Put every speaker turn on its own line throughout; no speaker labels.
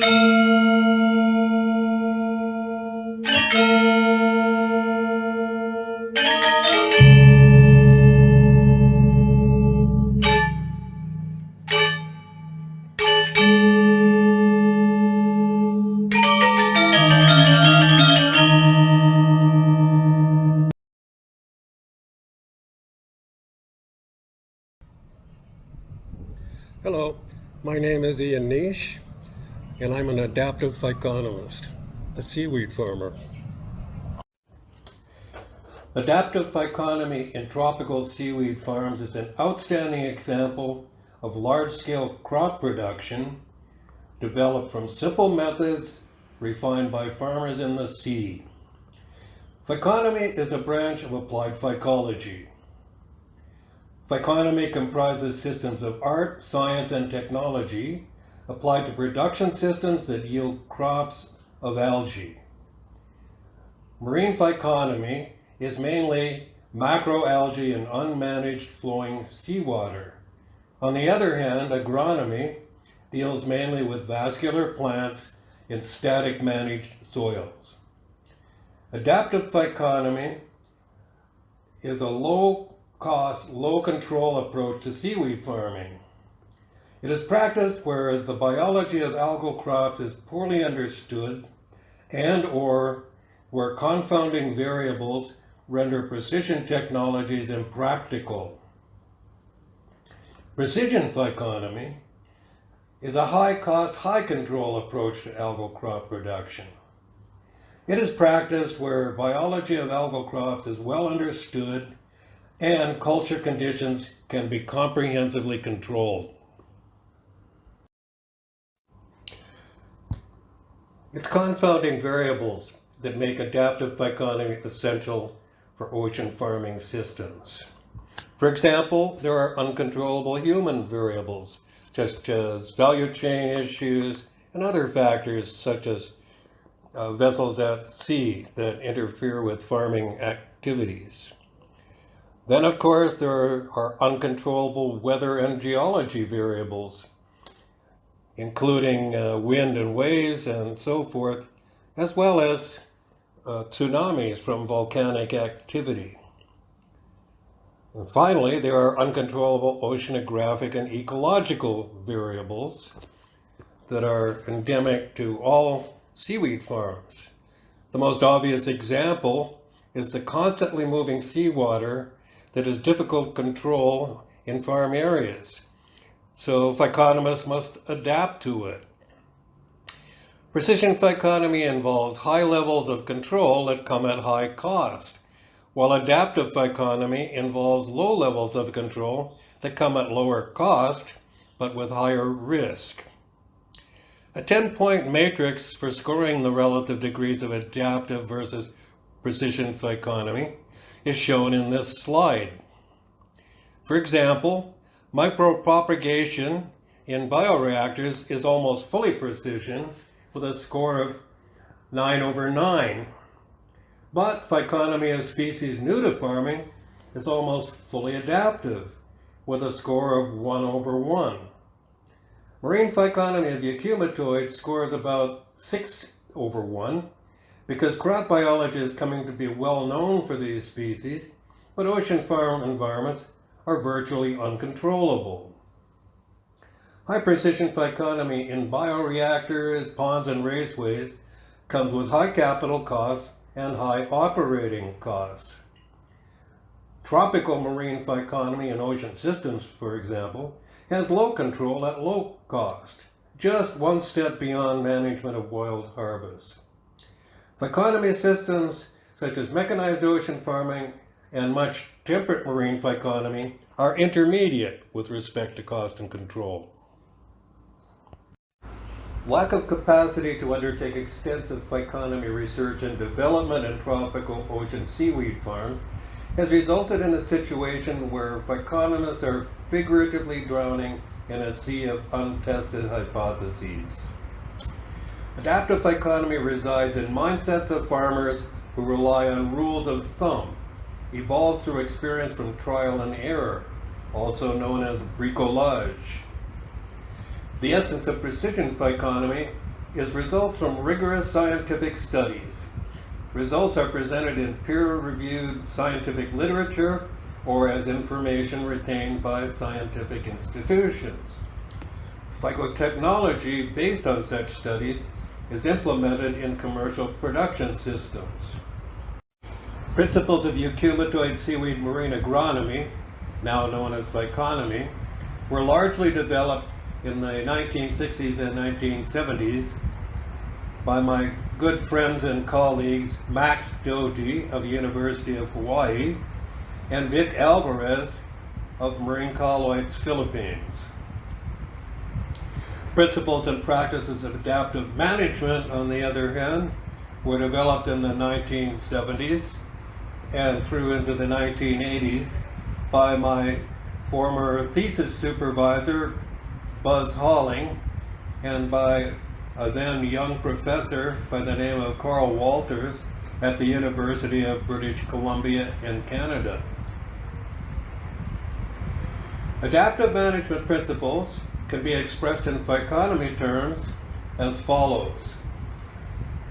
Hello, my name is Ian Nish, and I'm an adaptive phyconomist, a seaweed farmer. Adaptive phyconomy in tropical seaweed farms is an outstanding example of large-scale crop production developed from simple methods refined by farmers in the sea. Phyconomy is a branch of applied phycology. Phyconomy comprises systems of art, science, and technology applied to production systems that yield crops of algae. Marine phyconomy is mainly macroalgae and unmanaged flowing seawater. On the other hand, agronomy deals mainly with vascular plants in static managed soils. Adaptive phyconomy is a low-cost, low-control approach to seaweed farming. It is practiced where the biology of algal crops is poorly understood and/or where confounding variables render precision technologies impractical. Precision phyconomy is a high-cost, high-control approach to algal crop production. It is practiced where biology of algal crops is well understood and culture conditions can be comprehensively controlled. It's confounding variables that make adaptive phyconomy essential for ocean farming systems. For example, there are uncontrollable human variables, such as value chain issues and other factors such as vessels at sea that interfere with farming activities. Then, of course, there are uncontrollable weather and geology variables, including wind and waves and so forth, as well as tsunamis from volcanic activity. And finally, there are uncontrollable oceanographic and ecological variables that are endemic to all seaweed farms. The most obvious example is the constantly moving seawater that is difficult to control in farm areas. So phyconomists must adapt to it. Precision phyconomy involves high levels of control that come at high cost, while adaptive phyconomy involves low levels of control that come at lower cost, but with higher risk. A 10-point matrix for scoring the relative degrees of adaptive versus precision phyconomy is shown in this slide. For example, micropropagation in bioreactors is almost fully precision with a score of 9/9. But phyconomy of species new to farming is almost fully adaptive with a score of 1/1. Marine phyconomy of euchumatoids scores about 6/1 because crop biology is coming to be well known for these species, but ocean farm environments are virtually uncontrollable. High precision phyconomy in bioreactors, ponds, and raceways comes with high capital costs and high operating costs. Tropical marine phyconomy in ocean systems, for example, has low control at low cost, just one step beyond management of wild harvest. Phyconomy systems such as mechanized ocean farming and much temperate marine phyconomy are intermediate with respect to cost and control. Lack of capacity to undertake extensive phyconomy research and development in tropical ocean seaweed farms has resulted in a situation where phyconomists are figuratively drowning in a sea of untested hypotheses. Adaptive phyconomy resides in mindsets of farmers who rely on rules of thumb, evolved through experience from trial and error, also known as bricolage. The essence of precision phyconomy is results from rigorous scientific studies. Results are presented in peer-reviewed scientific literature or as information retained by scientific institutions. Phycotechnology based on such studies is implemented in commercial production systems. Principles of eukumatoid seaweed marine agronomy, now known as Phyconomy, were largely developed in the 1960s and 1970s by my good friends and colleagues Max Doty of the University of Hawaii and Vic Alvarez of Marine Colloids, Philippines. Principles and practices of adaptive management, on the other hand, were developed in the 1970s and through into the 1980s by my former thesis supervisor, Buzz Halling, and by a then young professor by the name of Carl Walters at the University of British Columbia in Canada. Adaptive management principles can be expressed in Phyconomy terms as follows.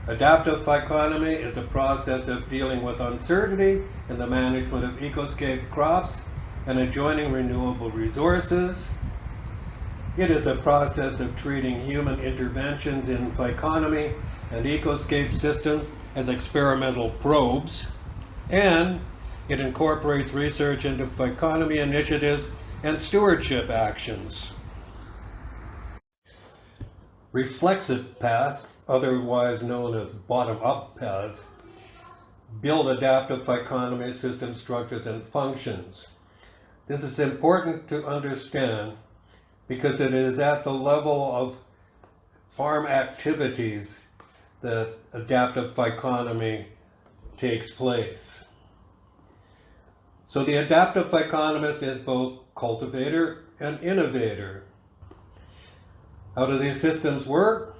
Adaptive Phyconomy is a process of dealing with uncertainty in the management of ecoscape crops and adjoining renewable resources. It is a process of treating human interventions in Phyconomy and ecoscape systems as experimental probes, and it incorporates research into Phyconomy initiatives and stewardship actions. Reflexive paths, otherwise known as bottom-up paths, build adaptive Phyconomy system structures and functions. This is important to understand because it is at the level of farm activities that adaptive Phyconomy takes place. So the adaptive Phyconomist is both cultivator and innovator. How do these systems work?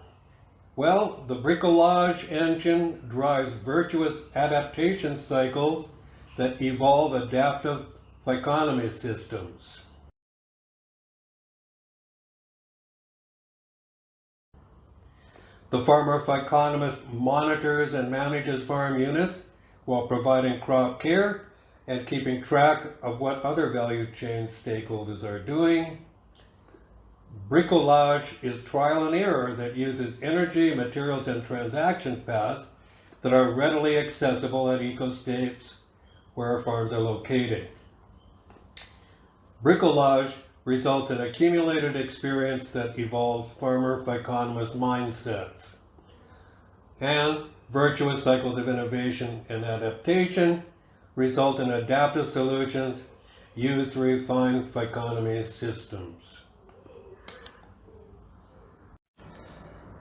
Well, the bricolage engine drives virtuous adaptation cycles that evolve adaptive Phyconomy systems. The farmer phyconomist monitors and manages farm units while providing crop care and keeping track of what other value chain stakeholders are doing. Bricolage is trial and error that uses energy, materials, and transaction paths that are readily accessible at ecoscapes where farms are located. Bricolage results in accumulated experience that evolves farmer phyconomist mindsets. And virtuous cycles of innovation and adaptation result in adaptive solutions used to refine Phyconomy systems.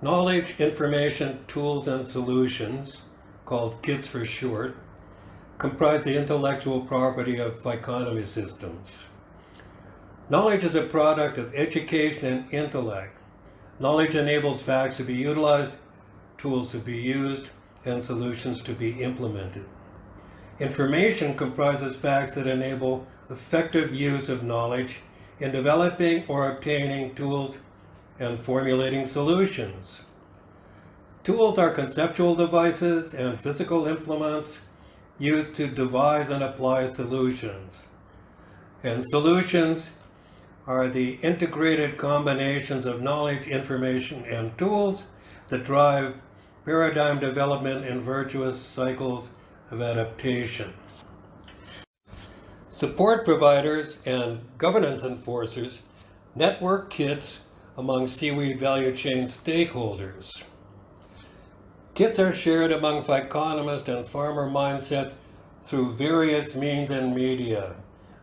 Knowledge, information, tools, and solutions, called KITS for short, comprise the intellectual property of Phyconomy systems. Knowledge is a product of education and intellect. Knowledge enables facts to be utilized, tools to be used, and solutions to be implemented. Information comprises facts that enable effective use of knowledge in developing or obtaining tools and formulating solutions. Tools are conceptual devices and physical implements used to devise and apply solutions. And solutions are the integrated combinations of knowledge, information, and tools that drive paradigm development in virtuous cycles of adaptation. Support providers and governance enforcers network kits among seaweed value chain stakeholders. Kits are shared among phyconomist and farmer mindsets through various means and media,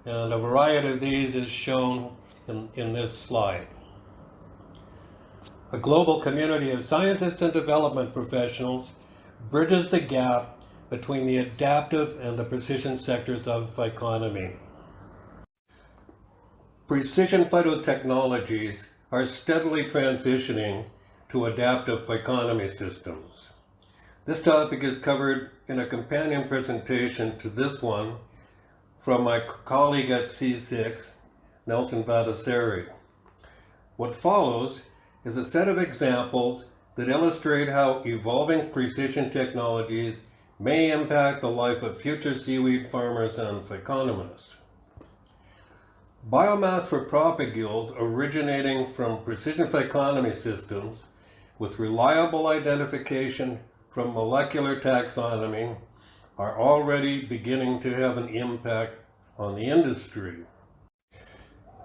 and a variety of these is shown in this slide. A global community of scientists and development professionals bridges the gap between the adaptive and the precision sectors of Phyconomy. Precision phytotechnologies are steadily transitioning to adaptive Phyconomy systems. This topic is covered in a companion presentation to this one from my colleague at C6, Nelson Vadaseri. What follows is a set of examples that illustrate how evolving precision technologies may impact the life of future seaweed farmers and phyconomists. Biomass for propagules originating from precision phyconomy systems with reliable identification from molecular taxonomy are already beginning to have an impact on the industry.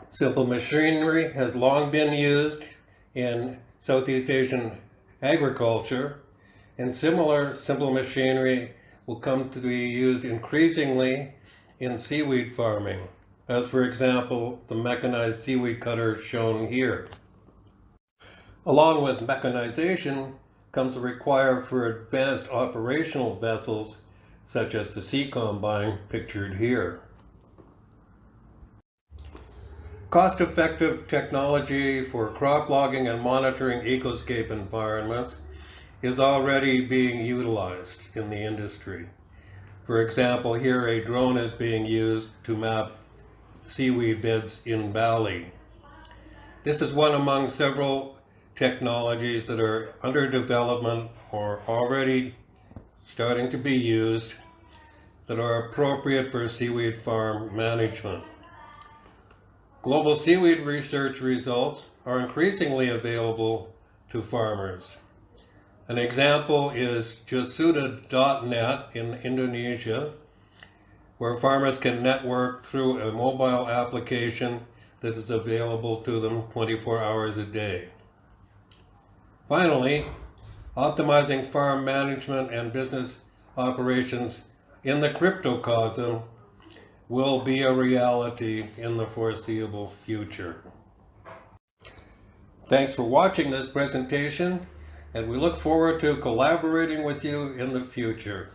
Simple machinery has long been used in Southeast Asian agriculture, and similar simple machinery will come to be used increasingly in seaweed farming, as for example the mechanized seaweed cutter shown here. Along with mechanization comes a requirement for advanced operational vessels such as the sea combine pictured here. Cost-effective technology for crop logging and monitoring ecoscape environments is already being utilized in the industry. For example, here a drone is being used to map seaweed beds in Bali. This is one among several technologies that are under development or already starting to be used that are appropriate for seaweed farm management. Global seaweed research results are increasingly available to farmers. An example is Jasuda.net in Indonesia, where farmers can network through a mobile application that is available to them 24 hours a day. Finally, optimizing farm management and business operations in the cryptocosm will be a reality in the foreseeable future. Thanks for watching this presentation, and we look forward to collaborating with you in the future.